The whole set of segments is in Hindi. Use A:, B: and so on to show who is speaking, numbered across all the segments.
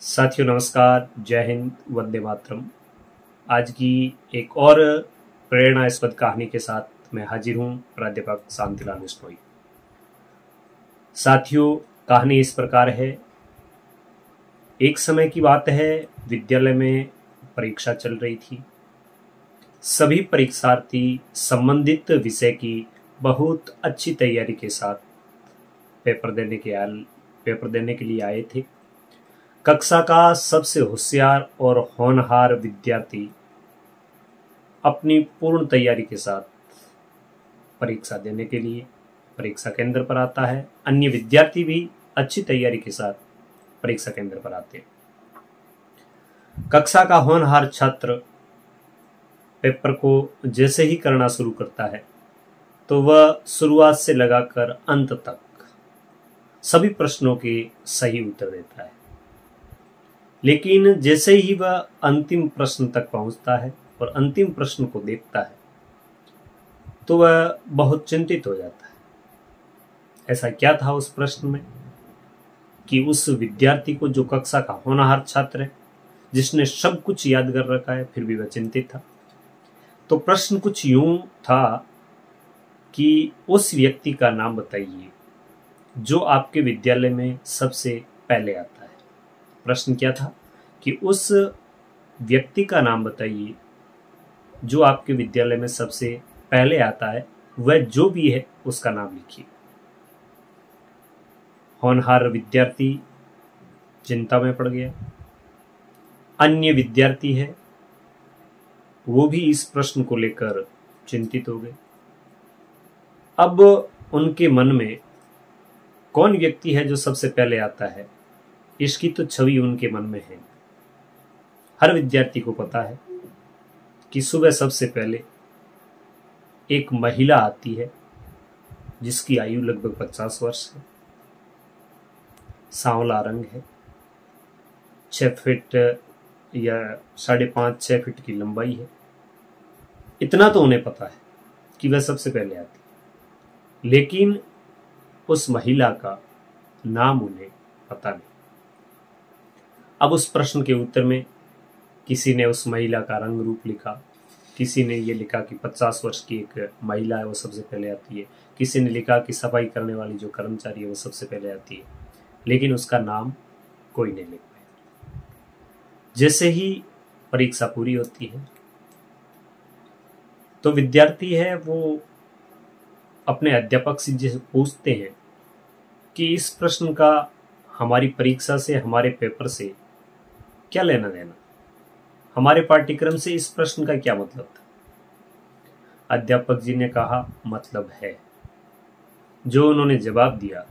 A: साथियों नमस्कार, जय हिंद, वंदे मातरम। आज की एक और प्रेरणास्पद कहानी के साथ मैं हाजिर हूं, प्राध्यापक शांतिलाल बिश्नोई। साथियों, कहानी इस प्रकार है। एक समय की बात है, विद्यालय में परीक्षा चल रही थी। सभी परीक्षार्थी संबंधित विषय की बहुत अच्छी तैयारी के साथ पेपर देने के लिए आए थे। कक्षा का सबसे होशियार और होनहार विद्यार्थी अपनी पूर्ण तैयारी के साथ परीक्षा देने के लिए परीक्षा केंद्र पर आता है। अन्य विद्यार्थी भी अच्छी तैयारी के साथ परीक्षा केंद्र पर आते हैं। कक्षा का होनहार छात्र पेपर को जैसे ही करना शुरू करता है तो वह शुरुआत से लगाकर अंत तक सभी प्रश्नों के सही उत्तर देता है। लेकिन जैसे ही वह अंतिम प्रश्न तक पहुंचता है और अंतिम प्रश्न को देखता है तो वह बहुत चिंतित हो जाता है। ऐसा क्या था उस प्रश्न में कि उस विद्यार्थी को, जो कक्षा का होनहार छात्र है, जिसने सब कुछ याद कर रखा है, फिर भी वह चिंतित था। तो प्रश्न कुछ यूं था कि उस व्यक्ति का नाम बताइए जो आपके विद्यालय में सबसे पहले आता है। प्रश्न क्या था कि उस व्यक्ति का नाम बताइए जो आपके विद्यालय में सबसे पहले आता है, वह जो भी है उसका नाम लिखिए। होनहार विद्यार्थी चिंता में पड़ गया। अन्य विद्यार्थी है, वो भी इस प्रश्न को लेकर चिंतित हो गए। अब उनके मन में कौन व्यक्ति है जो सबसे पहले आता है, इसकी तो छवि उनके मन में है। हर विद्यार्थी को पता है कि सुबह सबसे पहले एक महिला आती है जिसकी आयु लगभग 50 वर्ष है, सांवला रंग है, 6 फीट या 5.5-6 फीट की लंबाई है। इतना तो उन्हें पता है कि वह सबसे पहले आती है, लेकिन उस महिला का नाम उन्हें पता नहीं। अब उस प्रश्न के उत्तर में किसी ने उस महिला का रंग रूप लिखा, किसी ने ये लिखा कि 50 वर्ष की एक महिला है, वो सबसे पहले आती है। किसी ने लिखा कि सफाई करने वाली जो कर्मचारी है वो सबसे पहले आती है, लेकिन उसका नाम कोई नहीं लिख पाया। जैसे ही परीक्षा पूरी होती है तो विद्यार्थी है वो अपने अध्यापक से पूछते हैं कि इस प्रश्न का हमारी परीक्षा से, हमारे पेपर से क्या लेना देना, हमारे पाठ्यक्रम से इस प्रश्न का क्या मतलब था। अध्यापक जी ने कहा, मतलब है। जो उन्होंने जवाब दिया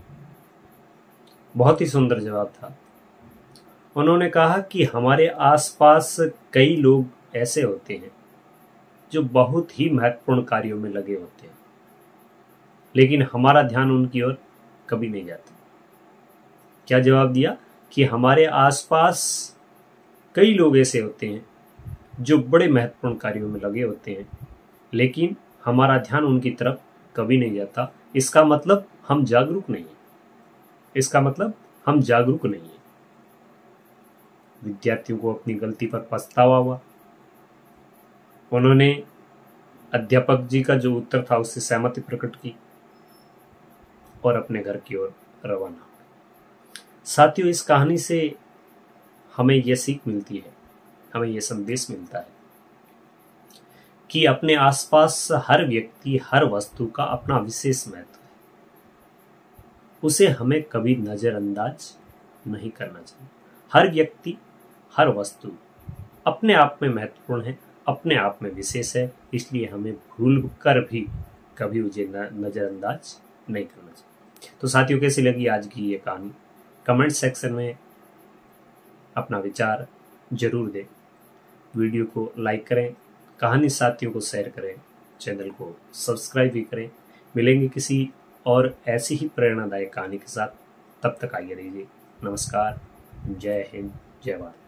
A: बहुत ही सुंदर जवाब था। उन्होंने कहा कि हमारे आसपास कई लोग ऐसे होते हैं जो बहुत ही महत्वपूर्ण कार्यों में लगे होते हैं, लेकिन हमारा ध्यान उनकी ओर कभी नहीं जाता। क्या जवाब दिया कि हमारे आसपास कई लोग ऐसे होते हैं जो बड़े महत्वपूर्ण कार्यों में लगे होते हैं, लेकिन हमारा ध्यान उनकी तरफ कभी नहीं जाता। इसका मतलब हम जागरूक नहीं हैं। इसका मतलब हम जागरूक नहीं हैं। विद्यार्थियों को अपनी गलती पर पछतावा हुआ। उन्होंने अध्यापक जी का जो उत्तर था उससे सहमति प्रकट की और अपने घर की ओर रवाना हुए। साथियों, इस कहानी से हमें यह सीख मिलती है, हमें यह संदेश मिलता है कि अपने आसपास हर व्यक्ति, हर वस्तु का अपना विशेष महत्व है। उसे हमें कभी नजरअंदाज नहीं करना चाहिए। हर व्यक्ति, हर वस्तु अपने आप में महत्वपूर्ण है, अपने आप में विशेष है, इसलिए हमें भूल कर भी कभी उसे नजरअंदाज नहीं करना चाहिए। तो साथियों, कैसी लगी आज की ये कहानी? कमेंट सेक्शन में अपना विचार जरूर दें। वीडियो को लाइक करें, कहानी साथियों को शेयर करें, चैनल को सब्सक्राइब भी करें। मिलेंगे किसी और ऐसी ही प्रेरणादायक कहानी के साथ। तब तक आइए रहिए। नमस्कार, जय हिंद, जय भारत।